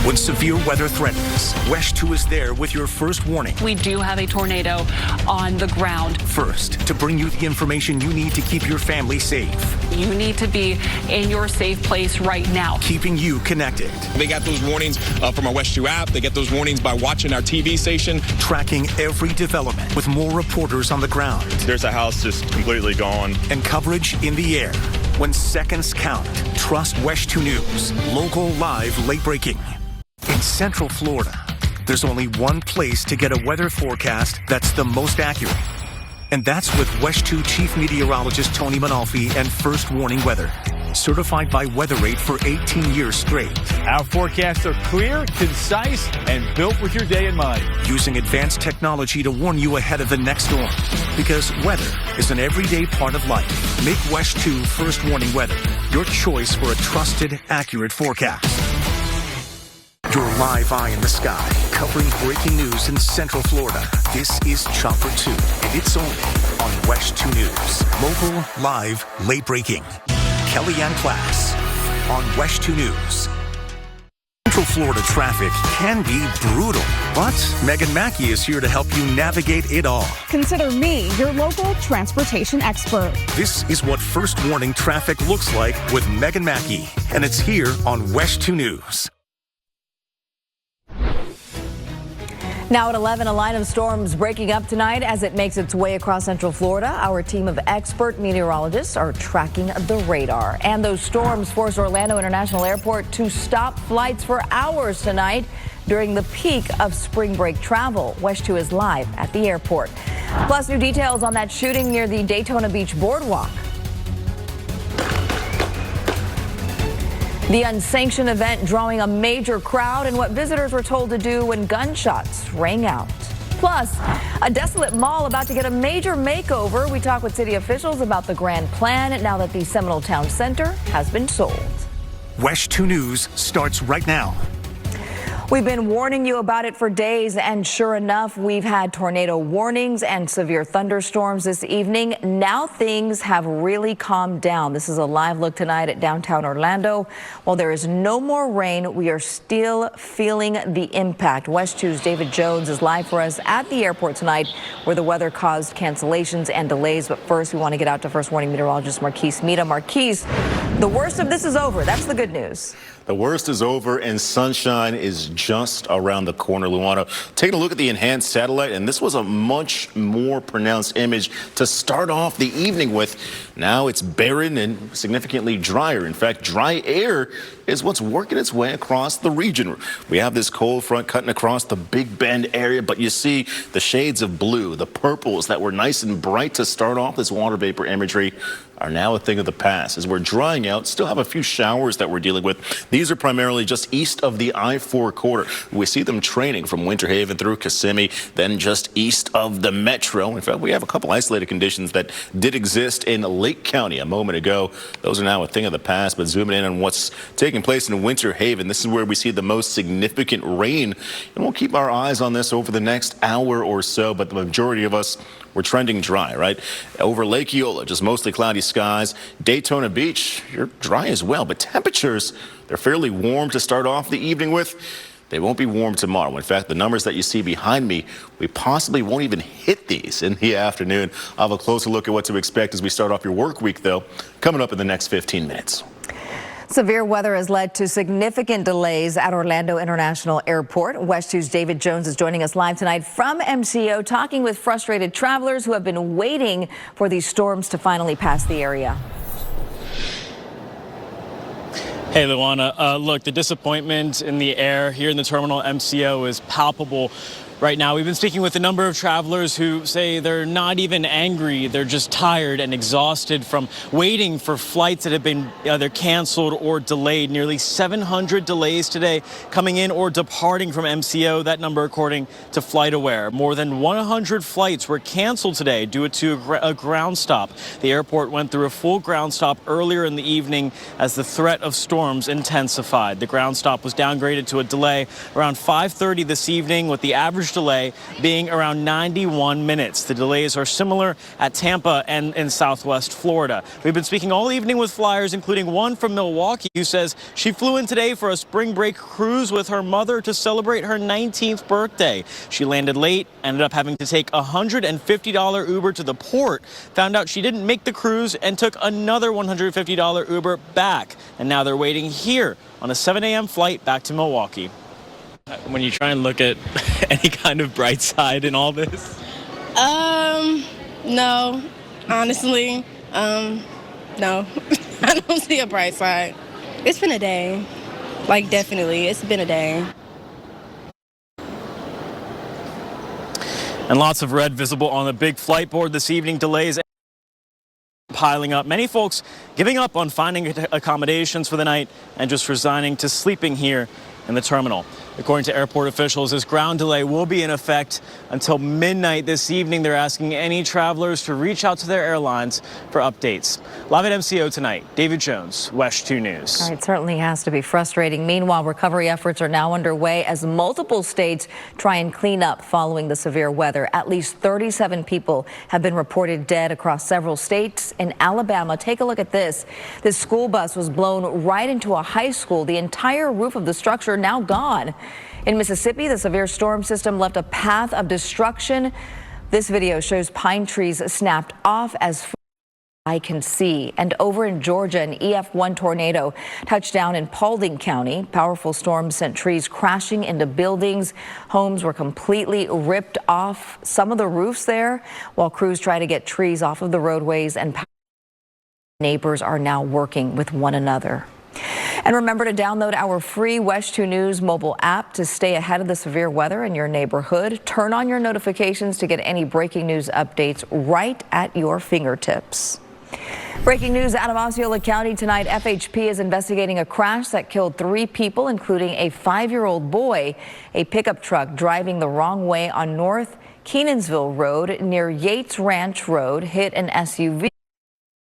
When severe weather threatens, WESH 2 is there with your first warning. We do have a tornado on the ground. First, to bring you the information you need to keep your family safe. You need to be in your safe place right now. Keeping you connected. They got those warnings from our WESH 2 app. They get those warnings by watching our TV station. Tracking every development with more reporters on the ground. There's a house just completely gone. And coverage in the air. When seconds count, trust WESH 2 News. Local, live, late breaking. In Central Florida, there's only one place to get a weather forecast that's the most accurate. And that's with WESH 2 Chief Meteorologist Tony Manalfi and First Warning Weather. Certified by WeatherRate for 18 years straight. Our forecasts are clear, concise, and built with your day in mind. Using advanced technology to warn you ahead of the next storm. Because weather is an everyday part of life. Make WESH 2 First Warning Weather your choice for a trusted, accurate forecast. Your live eye in the sky, covering breaking news in Central Florida. This is Chopper 2, and it's only on WESH 2 News. Local, live, late breaking. Kellyanne Class on WESH 2 News. Central Florida traffic can be brutal, but Megan Mackey is here to help you navigate it all. Consider me your local transportation expert. This is what First Warning traffic looks like with Megan Mackey, and it's here on WESH 2 News. Now at 11, a line of storms breaking up tonight as it makes its way across Central Florida. Our team of expert meteorologists are tracking the radar. And those storms forced Orlando International Airport to stop flights for hours tonight during the peak of spring break travel. WESH 2 is live at the airport. Plus, new details on that shooting near the Daytona Beach boardwalk. The unsanctioned event drawing a major crowd and what visitors were told to do when gunshots rang out. Plus, a desolate mall about to get a major makeover. We talk with city officials about the grand plan now that the Seminole Town Center has been sold. WESH 2 News starts right now. We've been warning you about it for days, and sure enough, we've had tornado warnings and severe thunderstorms this evening. Now things have really calmed down. This is a live look tonight at downtown Orlando. While there is no more rain, we are still feeling the impact. WESH 2's David Jones is live for us at the airport tonight, where the weather caused cancellations and delays. But first, we want to get out to First Warning meteorologist Marquise Mita. Marquise, the worst of this is over. That's the good news. The worst is over and sunshine is just around the corner, Luana. Taking a look at the enhanced satellite, and this was a much more pronounced image to start off the evening with. Now it's barren and significantly drier. In fact, dry air is what's working its way across the region. We have this cold front cutting across the Big Bend area, but you see the shades of blue, the purples that were nice and bright to start off this water vapor imagery are now a thing of the past. As we're drying out, still have a few showers that we're dealing with. These are primarily just east of the I-4 corridor. We see them training from Winter Haven through Kissimmee, then just east of the metro. In fact, we have a couple isolated conditions that did exist in Lake County a moment ago. Those are now a thing of the past, but zooming in on what's taking place in Winter Haven, this is where we see the most significant rain, and we'll keep our eyes on this over the next hour or so, but the majority of us, we're trending dry, right? Over Lake Eola, just mostly cloudy skies. Daytona Beach, you're dry as well, but temperatures, they're fairly warm to start off the evening with. They won't be warm tomorrow. In fact, the numbers that you see behind me, we possibly won't even hit these in the afternoon. I'll have a closer look at what to expect as we start off your work week, though, coming up in the next 15 minutes. Severe weather has led to significant delays at Orlando International Airport. WESH 2's David Jones is joining us live tonight from MCO, talking with frustrated travelers who have been waiting for these storms to finally pass the area. Hey, Luana. Look, the disappointment in the air here in the terminal MCO is palpable. Right now, we've been speaking with a number of travelers who say they're not even angry. They're just tired and exhausted from waiting for flights that have been either canceled or delayed. Nearly 700 delays today coming in or departing from MCO. That number according to FlightAware. More than 100 flights were canceled today due to a ground stop. The airport went through a full ground stop earlier in the evening as the threat of storms intensified. The ground stop was downgraded to a delay around 5:30 this evening, with the average average delay being around 91 minutes. The delays are similar at Tampa and in Southwest Florida. We've been speaking all evening with flyers, including one from Milwaukee, who says she flew in today for a spring break cruise with her mother to celebrate her 19th birthday. She landed late, ended up having to take a $150 Uber to the port, found out she didn't make the cruise, and took another $150 Uber back. And now they're waiting here on a 7 a.m. flight back to Milwaukee. When you try and look at any kind of bright side in all this? No, honestly, no. I don't see a bright side. It's been a day. Like, definitely, it's been a day. And lots of red visible on the big flight board this evening. Delays piling up. Many folks giving up on finding accommodations for the night and just resigning to sleeping here in the terminal. According to airport officials, this ground delay will be in effect until midnight this evening. They're asking any travelers to reach out to their airlines for updates. Live at MCO tonight, David Jones, WESH 2 News. All right, it certainly has to be frustrating. Meanwhile, recovery efforts are now underway as multiple states try and clean up following the severe weather. At least 37 people have been reported dead across several states. In Alabama, take a look at this. This school bus was blown right into a high school. The entire roof of the structure now gone. In Mississippi, the severe storm system left a path of destruction. This video shows pine trees snapped off as I can see. And over in Georgia, an EF1 tornado touched down in Paulding County. Powerful storms sent trees crashing into buildings. Homes were completely ripped off some of the roofs there, while crews try to get trees off of the roadways, and neighbors are now working with one another. And remember to download our free WESH 2 News mobile app to stay ahead of the severe weather in your neighborhood. Turn on your notifications to get any breaking news updates right at your fingertips. Breaking news out of Osceola County tonight. FHP is investigating a crash that killed 3 people, including a 5-year-old boy. A pickup truck driving the wrong way on North Kenansville Road near Yates Ranch Road hit an SUV.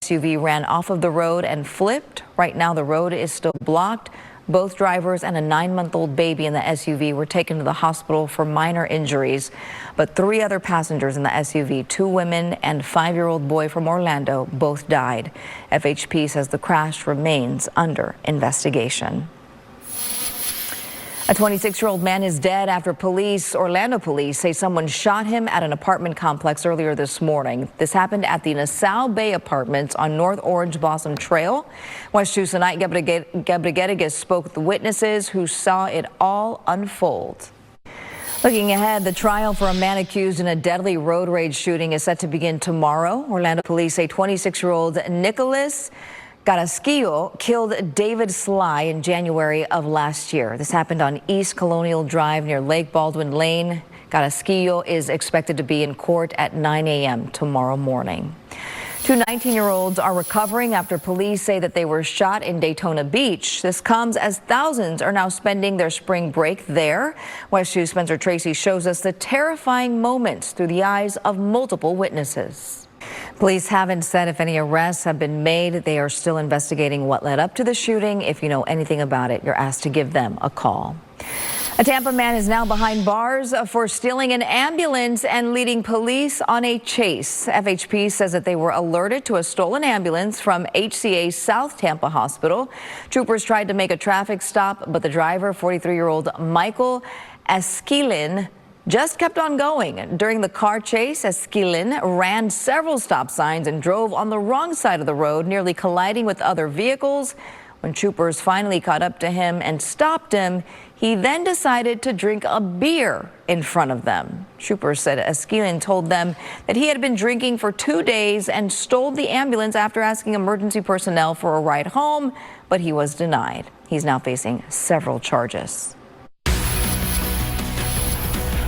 SUV ran off of the road and flipped. Right now, the road is still blocked. Both drivers and a 9-month-old baby in the SUV were taken to the hospital for minor injuries. But 3 other passengers in the SUV, 2 women and 5-year-old boy from Orlando, both died. FHP says the crash remains under investigation. A 26-year-old man is dead after Orlando police say someone shot him at an apartment complex earlier this morning. This happened at the Nassau Bay Apartments on North Orange Blossom Trail. WESH 2 tonight, Gebregedegas spoke with the witnesses who saw it all unfold. Looking ahead, the trial for a man accused in a deadly road rage shooting is set to begin tomorrow. Orlando police say 26-year-old Nicholas Carrasquillo killed David Sly in January of last year. This happened on East Colonial Drive near Lake Baldwin Lane. Carrasquillo is expected to be in court at 9 a.m. tomorrow morning. 2 19-year-olds are recovering after police say that they were shot in Daytona Beach. This comes as thousands are now spending their spring break there. WESH 2's Spencer Tracy shows us the terrifying moments through the eyes of multiple witnesses. Police haven't said if any arrests have been made. They are still investigating what led up to the shooting. If you know anything about it, you're asked to give them a call. A Tampa man is now behind bars for stealing an ambulance and leading police on a chase. FHP says that they were alerted to a stolen ambulance from HCA South Tampa Hospital. Troopers tried to make a traffic stop, but the driver, 43-year-old Michael Esquilin, just kept on going. During the car chase, Esquilin ran several stop signs and drove on the wrong side of the road, nearly colliding with other vehicles. When troopers finally caught up to him and stopped him, he then decided to drink a beer in front of them. Troopers said Esquilin told them that he had been drinking for 2 days and stole the ambulance after asking emergency personnel for a ride home, but he was denied. He's now facing several charges.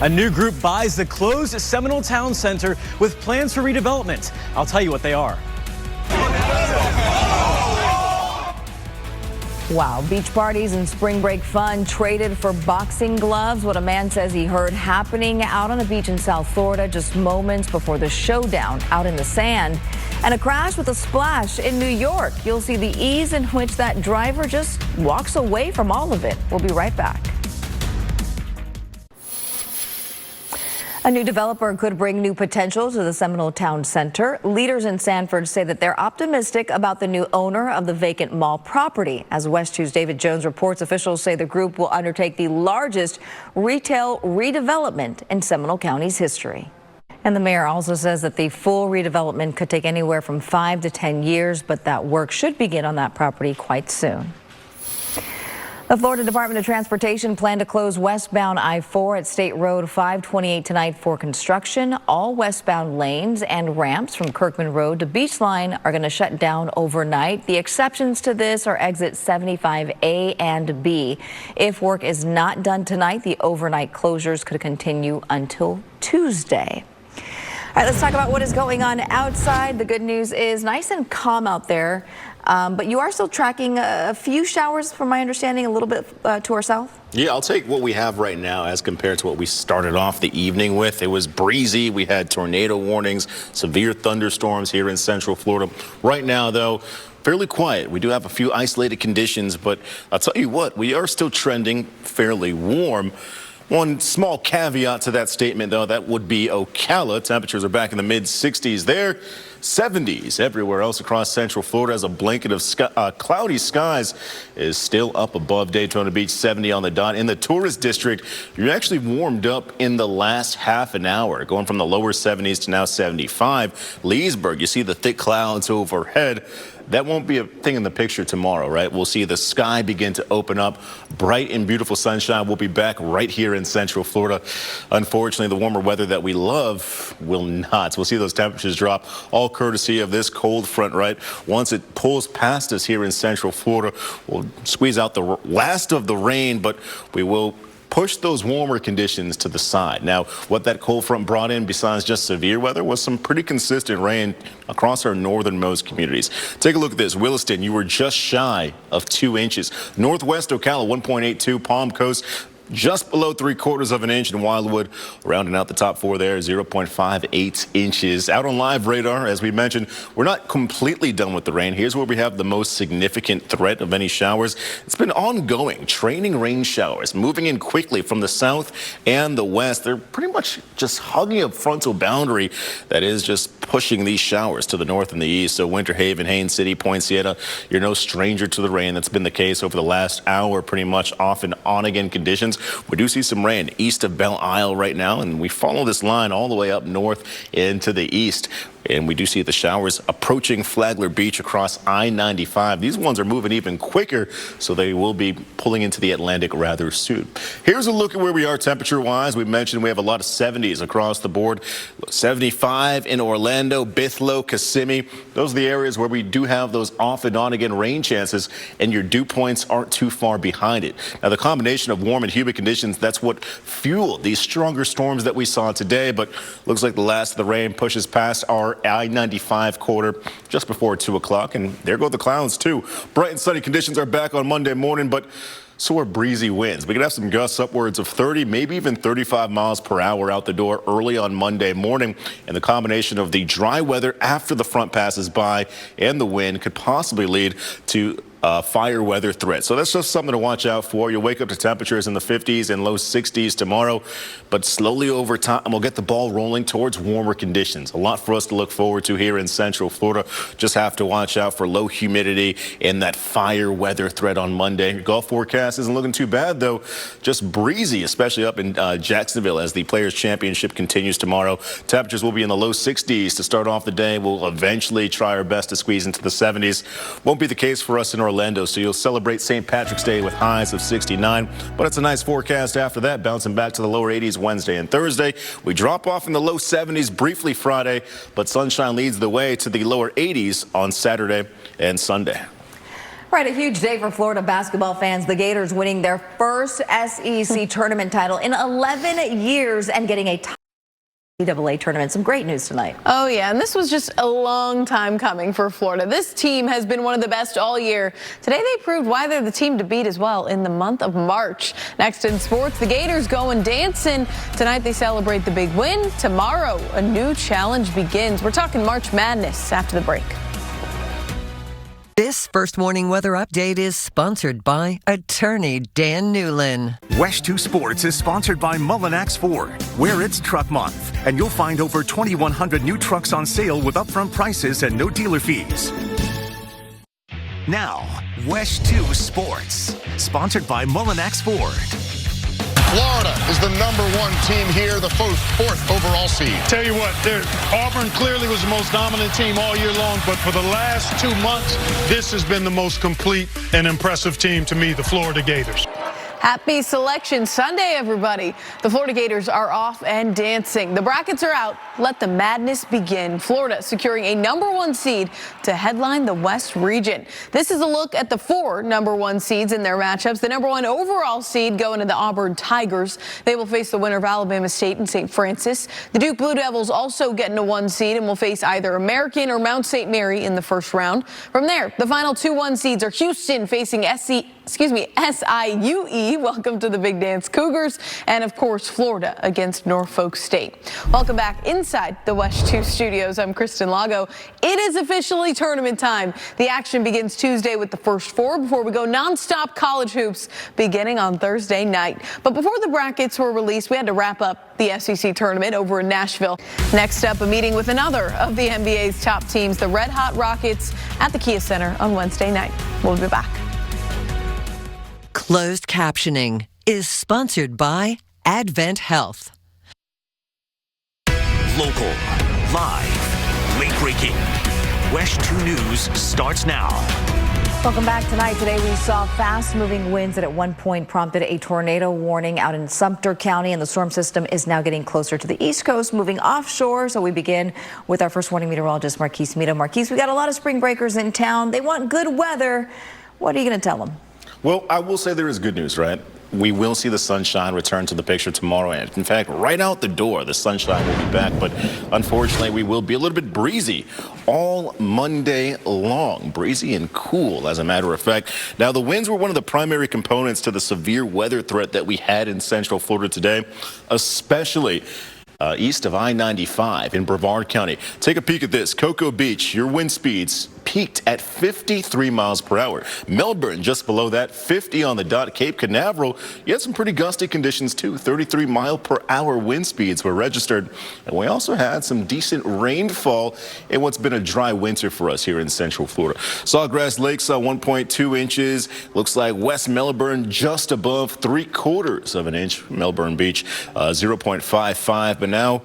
A new group buys the closed Seminole Town Center with plans for redevelopment. I'll tell you what they are. Wow, beach parties and spring break fun traded for boxing gloves. What a man says he heard happening out on a beach in South Florida just moments before the showdown out in the sand. And a crash with a splash in New York. You'll see the ease in which that driver just walks away from all of it. We'll be right back. A new developer could bring new potential to the Seminole Town Center. Leaders in Sanford say that they're optimistic about the new owner of the vacant mall property. As WESH 2's David Jones reports, officials say the group will undertake the largest retail redevelopment in Seminole County's history. And the mayor also says that the full redevelopment could take anywhere from 5 to 10 years, but that work should begin on that property quite soon. The Florida Department of Transportation planned to close westbound I-4 at State Road 528 tonight for construction. All westbound lanes and ramps from Kirkman Road to Beachline are going to shut down overnight. The exceptions to this are exit 75A and B. If work is not done tonight, the overnight closures could continue until Tuesday. All right, let's talk about what is going on outside. The good news is nice and calm out there, but you are still tracking a few showers, from my understanding, a little bit to our south. Yeah, I'll take what we have right now as compared to what we started off the evening with. It was breezy. We had tornado warnings, severe thunderstorms here in Central Florida. Right now, though, fairly quiet. We do have a few isolated conditions, but I'll tell you what, we are still trending fairly warm. One small caveat to that statement, though, that would be Ocala. Temperatures are back in the mid-60s there. 70s everywhere else across Central Florida as a blanket of cloudy skies is still up above Daytona Beach. 70 on the dot. In the tourist district, you're actually warmed up in the last half an hour, going from the lower 70s to now 75. Leesburg, you see the thick clouds overhead. That won't be a thing in the picture tomorrow, right? We'll see the sky begin to open up. Bright and beautiful sunshine will be back right here in Central Florida. Unfortunately, the warmer weather that we love will not. We'll see those temperatures drop, all courtesy of this cold front, right? Once it pulls past us here in Central Florida, we'll squeeze out the last of the rain, but we will push those warmer conditions to the side. Now, what that cold front brought in, besides just severe weather, was some pretty consistent rain across our northernmost communities. Take a look at this. Williston, you were just shy of 2 inches. Northwest Ocala, 1.82. Palm Coast, just below 3/4 of an inch. In Wildwood, rounding out the top 4 there, 0.58 inches. Out on live radar, as we mentioned, we're not completely done with the rain. Here's where we have the most significant threat of any showers. It's been ongoing, training rain showers, moving in quickly from the south and the west. They're pretty much just hugging a frontal boundary that is just pushing these showers to the north and the east. So Winter Haven, Haines City, Poinciana, you're no stranger to the rain. That's been the case over the last hour, pretty much off and on again conditions. We do see some rain east of Belle Isle right now, and we follow this line all the way up north into the east. And we do see the showers approaching Flagler Beach across I-95. These ones are moving even quicker, so they will be pulling into the Atlantic rather soon. Here's a look at where we are temperature-wise. We mentioned we have a lot of 70s across the board. 75 in Orlando, Bithlo, Kissimmee. Those are the areas where we do have those off and on again rain chances, and your dew points aren't too far behind it. Now, the combination of warm and humid conditions, that's what fueled these stronger storms that we saw today, but looks like the last of the rain pushes past our I-95 corridor just before 2 o'clock, and there go the clouds too. Bright and sunny conditions are back on Monday morning, but so are breezy winds. We could have some gusts upwards of 30, maybe even 35 miles per hour out the door early on Monday morning. And the combination of the dry weather after the front passes by and the wind could possibly lead to fire weather threat. So that's just something to watch out for. You'll wake up to temperatures in the 50s and low 60s tomorrow, but slowly over time we'll get the ball rolling towards warmer conditions. A lot for us to look forward to here in Central Florida. Just have to watch out for low humidity and that fire weather threat on Monday. Your golf forecast isn't looking too bad, though. Just breezy, especially up in Jacksonville as the Players Championship continues tomorrow. Temperatures will be in the low 60s to start off the day. We'll eventually try our best to squeeze into the 70s. Won't be the case for us in Orlando, so you'll celebrate St. Patrick's Day with highs of 69, but it's a nice forecast after that, bouncing back to the lower 80s Wednesday and Thursday. We drop off in the low 70s briefly Friday, but sunshine leads the way to the lower 80s on Saturday and Sunday. Right, a huge day for Florida basketball fans. The Gators winning their first SEC tournament title in 11 years and getting a NCAA tournament. Some great news tonight. Oh, yeah, and this was just a long time coming for Florida. This team has been one of the best all year. Today they proved why they're the team to beat as well in the month of March. Next in sports, the Gators going dancing. Tonight they celebrate the big win. Tomorrow, a new challenge begins. We're talking March Madness after the break. This First Morning Weather Update is sponsored by attorney Dan Newlin. WESH 2 Sports is sponsored by Mullinax Ford, where it's truck month, and you'll find over 2,100 new trucks on sale with upfront prices and no dealer fees. Now, WESH 2 Sports, sponsored by Mullinax Ford. Florida is the #1 team here, the fourth overall seed. Tell you what, Auburn clearly was the most dominant team all year long, but for the last 2 months, this has been the most complete and impressive team to me, the Florida Gators. Happy Selection Sunday, everybody. The Florida Gators are off and dancing. The brackets are out. Let the madness begin. Florida securing a #1 seed to headline the West region. This is a look at the 4 #1 seeds in their matchups. The #1 overall seed going to the Auburn Tigers. They will face the winner of Alabama State and St. Francis. The Duke Blue Devils also getting a 1 seed and will face either American or Mount St. Mary in the first round. From there, the final 2 1 seeds are Houston facing SIUE. Welcome to the Big Dance Cougars, and of course Florida against Norfolk State. Welcome back inside the WESH 2 studios. I'm Kristen Lago. It is officially tournament time. The action begins Tuesday with the first 4 before we go nonstop college hoops beginning on Thursday night. But before the brackets were released, we had to wrap up the SEC tournament over in Nashville. Next up, a meeting with another of the NBA's top teams, the Red Hot Rockets, at the Kia Center on Wednesday night. We'll be back. Closed captioning is sponsored by Advent Health. Local, live, late-breaking. WESH 2 News starts now. Welcome back tonight. Today we saw fast-moving winds that at one point prompted a tornado warning out in Sumter County, and the storm system is now getting closer to the East Coast, moving offshore. So we begin with our first warning meteorologist, Marquise Mito. Marquise, we got a lot of spring breakers in town. They want good weather. What are you going to tell them? Well, I will say there is good news, right? We will see the sunshine return to the picture tomorrow. And in fact, right out the door, the sunshine will be back. But unfortunately, we will be a little bit breezy all Monday long. Breezy and cool, as a matter of fact. Now, the winds were one of the primary components to the severe weather threat that we had in Central Florida today, especially east of I-95 in Brevard County. Take a peek at this. Cocoa Beach, your wind speeds peaked at 53 miles per hour. Melbourne, just below that, 50 on the dot. Cape Canaveral, you had some pretty gusty conditions too. 33 mile per hour wind speeds were registered. And we also had some decent rainfall in what's been a dry winter for us here in Central Florida. Sawgrass Lake saw 1.2 inches. Looks like West Melbourne just above 3/4 of an inch. Melbourne Beach, 0.55. But now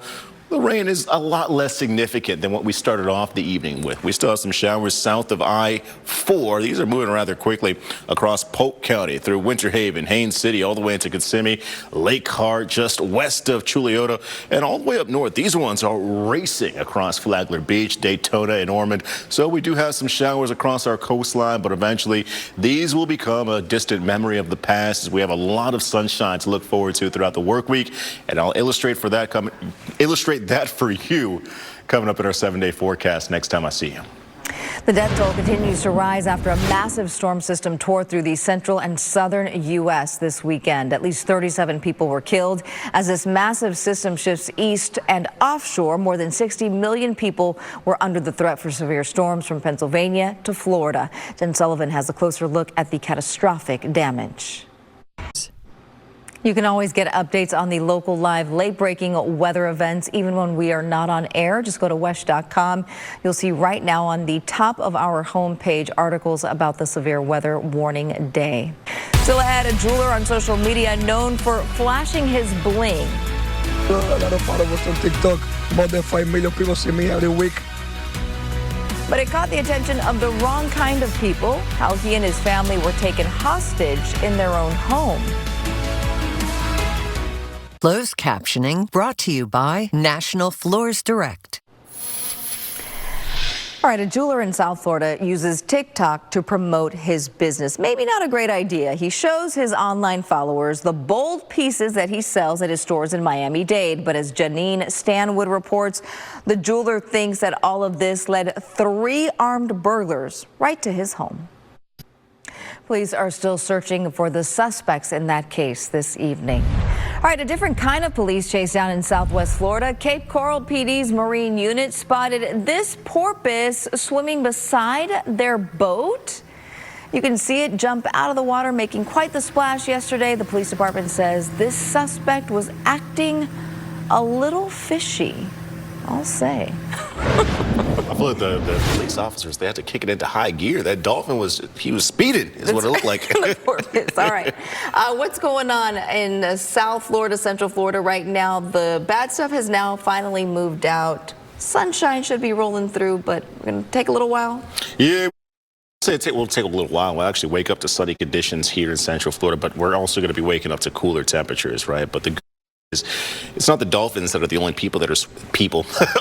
the rain is a lot less significant than what we started off the evening with. We still have some showers south of I-4. These are moving rather quickly across Polk County through Winter Haven, Haines City, all the way into Kissimmee, Lake Hart, just west of Chuliota, and all the way up north. These ones are racing across Flagler Beach, Daytona, and Ormond. So we do have some showers across our coastline, but eventually these will become a distant memory of the past as we have a lot of sunshine to look forward to throughout the work week. And I'll illustrate that for you coming up in our 7-day forecast next time I see you. The death toll continues to rise after a massive storm system tore through the central and southern U.S. this weekend. At least 37 people were killed. As this massive system shifts east and offshore, more than 60 million people were under the threat for severe storms from Pennsylvania to Florida. Jen Sullivan has a closer look at the catastrophic damage. You can always get updates on the local live late-breaking weather events, even when we are not on air. Just go to WESH.com. You'll see right now on the top of our homepage articles about the severe weather warning day. Still ahead, a jeweler on social media known for flashing his bling. A lot of followers on TikTok. More than 5 million people see me every week. But it caught the attention of the wrong kind of people, how he and his family were taken hostage in their own home. Closed captioning brought to you by National Floors Direct. All right, a jeweler in South Florida uses TikTok to promote his business. Maybe not a great idea. He shows his online followers the bold pieces that he sells at his stores in Miami-Dade. But as Janine Stanwood reports, the jeweler thinks that all of this led 3 armed burglars right to his home. Police are still searching for the suspects in that case this evening. All right, a different kind of police chase down in Southwest Florida. Cape Coral PD's Marine unit spotted this porpoise swimming beside their boat. You can see it jump out of the water, making quite the splash yesterday. The police department says this suspect was acting a little fishy, I'll say. I feel like the police officers, they had to kick it into high gear. That dolphin was speeding, is what it looked like. The porpoise. All right. What's going on in South Florida, Central Florida right now? The bad stuff has now finally moved out. Sunshine should be rolling through, but we're going to take a little while. Yeah. It will take a little while. We'll actually wake up to sunny conditions here in Central Florida, but we're also going to be waking up to cooler temperatures, right? But the good news is it's not the dolphins that are the only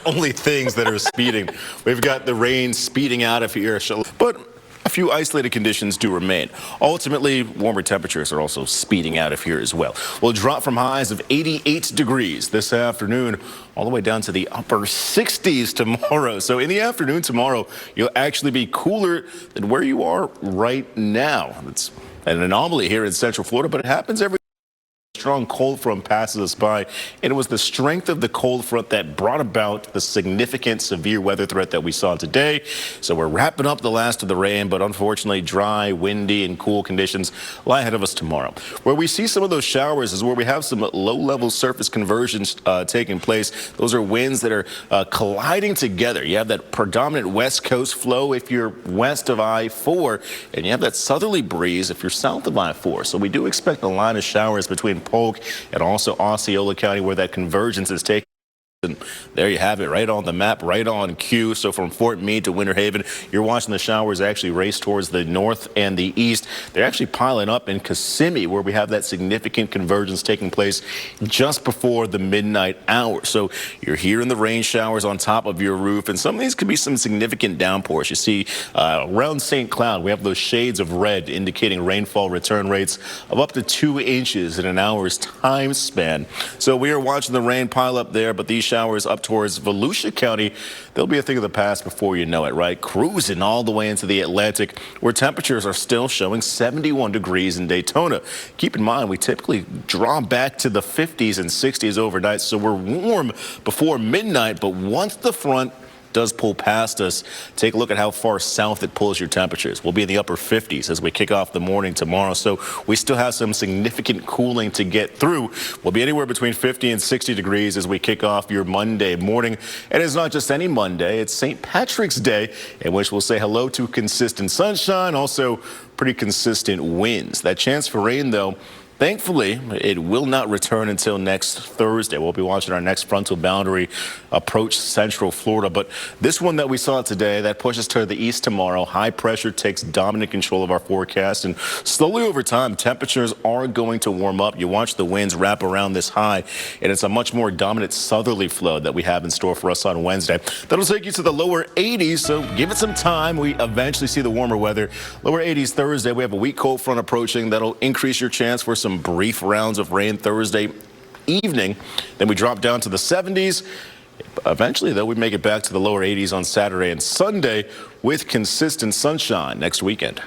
only things that are speeding. We've got the rain speeding out of here, but a few isolated conditions do remain. Ultimately, warmer temperatures are also speeding out of here as well. We'll drop from highs of 88 degrees this afternoon all the way down to the upper 60s tomorrow. So in the afternoon tomorrow, you'll actually be cooler than where you are right now. It's an anomaly here in Central Florida, but it happens every strong cold front passes us by, and it was the strength of the cold front that brought about the significant severe weather threat that we saw today. So we're wrapping up the last of the rain, but unfortunately dry, windy, and cool conditions lie ahead of us tomorrow. Where we see some of those showers is where we have some low-level surface conversions taking place. Those are winds that are colliding together. You have that predominant west coast flow if you're west of I-4, and you have that southerly breeze if you're south of I-4. So we do expect a line of showers between Polk and also Osceola County where that convergence is taking. And there you have it, right on the map, right on cue. So from Fort Meade to Winter Haven, you're watching the showers actually race towards the north and the east. They're actually piling up in Kissimmee, where we have that significant convergence taking place just before the midnight hour. So you're hearing the rain showers on top of your roof, and some of these could be some significant downpours. You see around St. Cloud, we have those shades of red indicating rainfall return rates of up to 2 inches in an hour's time span. So we are watching the rain pile up there, but these showers up towards Volusia County, they'll be a thing of the past before you know it, right? Cruising all the way into the Atlantic, where temperatures are still showing 71 degrees in Daytona. Keep in mind, we typically draw back to the 50s and 60s overnight, so we're warm before midnight, but once the front does pull past us, take a look at how far south it pulls your temperatures. We'll be in the upper 50s as we kick off the morning tomorrow. So we still have some significant cooling to get through. We'll be anywhere between 50 and 60 degrees as we kick off your Monday morning. And it's not just any Monday, it's St. Patrick's Day, in which we'll say hello to consistent sunshine, also pretty consistent winds. That chance for rain, though, thankfully, it will not return until next Thursday. We'll be watching our next frontal boundary approach Central Florida. But this one that we saw today, that pushes to the east tomorrow. High pressure takes dominant control of our forecast. And slowly over time, temperatures are going to warm up. You watch the winds wrap around this high, and it's a much more dominant southerly flow that we have in store for us on Wednesday. That'll take you to the lower 80s, so give it some time. We eventually see the warmer weather. Lower 80s Thursday, we have a weak cold front approaching. That'll increase your chance for some brief rounds of rain Thursday evening. Then we drop down to the 70s. Eventually, though, we make it back to the lower 80s on Saturday and Sunday with consistent sunshine next weekend.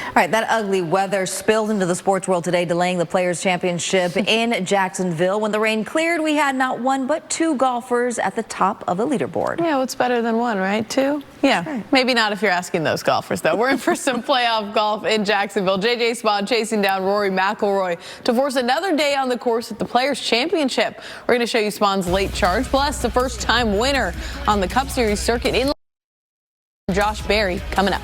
All right, that ugly weather spilled into the sports world today, delaying the Players' Championship in Jacksonville. When the rain cleared, we had not one but 2 golfers at the top of the leaderboard. Yeah, what's better than 1, right? 2? Yeah, right. Maybe not if you're asking those golfers, though. We're in for some playoff golf in Jacksonville. J.J. Spaun chasing down Rory McIlroy to force another day on the course at the Players' Championship. We're going to show you Spaun's late charge, plus the first-time winner on the Cup Series circuit in Josh Berry coming up.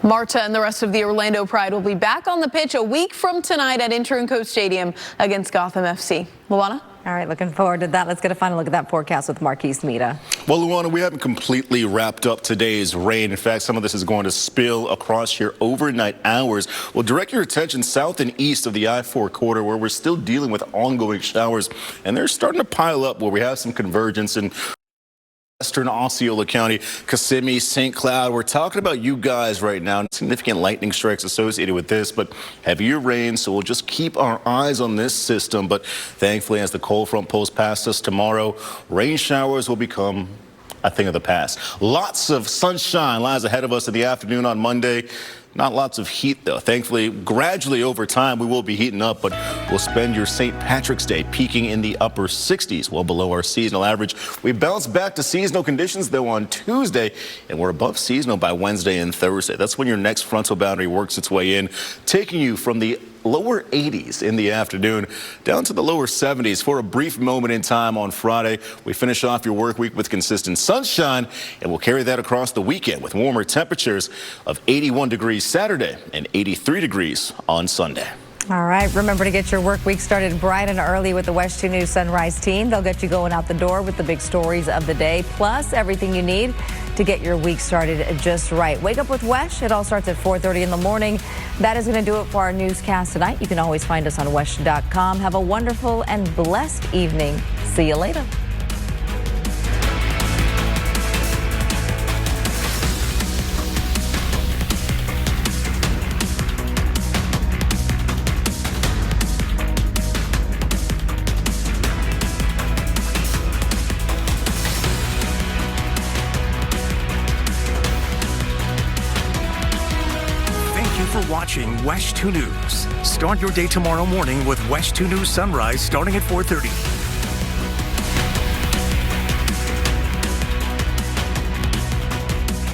Marta and the rest of the Orlando Pride will be back on the pitch a week from tonight at Inter&Co Stadium against Gotham FC. Luana? All right, looking forward to that. Let's get a final look at that forecast with Marquise Mita. Well, Luana, we haven't completely wrapped up today's rain. In fact, some of this is going to spill across your overnight hours. Well, direct your attention south and east of the I-4 corridor, where we're still dealing with ongoing showers, and they're starting to pile up where we have some convergence in western Osceola County, Kissimmee, St. Cloud. We're talking about you guys right now. Significant lightning strikes associated with this, but heavier rain, so we'll just keep our eyes on this system. But thankfully, as the cold front pulls past us tomorrow, rain showers will become a thing of the past. Lots of sunshine lies ahead of us in the afternoon on Monday. Not lots of heat, though. Thankfully, gradually over time, we will be heating up, but we'll spend your St. Patrick's Day peaking in the upper 60s, well below our seasonal average. We bounce back to seasonal conditions, though, on Tuesday, and we're above seasonal by Wednesday and Thursday. That's when your next frontal boundary works its way in, taking you from the lower 80s in the afternoon down to the lower 70s for a brief moment in time on Friday. We finish off your work week with consistent sunshine, and we'll carry that across the weekend with warmer temperatures of 81 degrees Saturday and 83 degrees on Sunday. All right, remember to get your work week started bright and early with the WESH 2 News Sunrise team. They'll get you going out the door with the big stories of the day, plus everything you need to get your week started just right. Wake up with WESH. It all starts at 4:30 in the morning. That is going to do it for our newscast tonight. You can always find us on WESH.com. Have a wonderful and blessed evening. See you later. For watching WESH 2 News. Start your day tomorrow morning with WESH 2 News Sunrise starting at 4:30.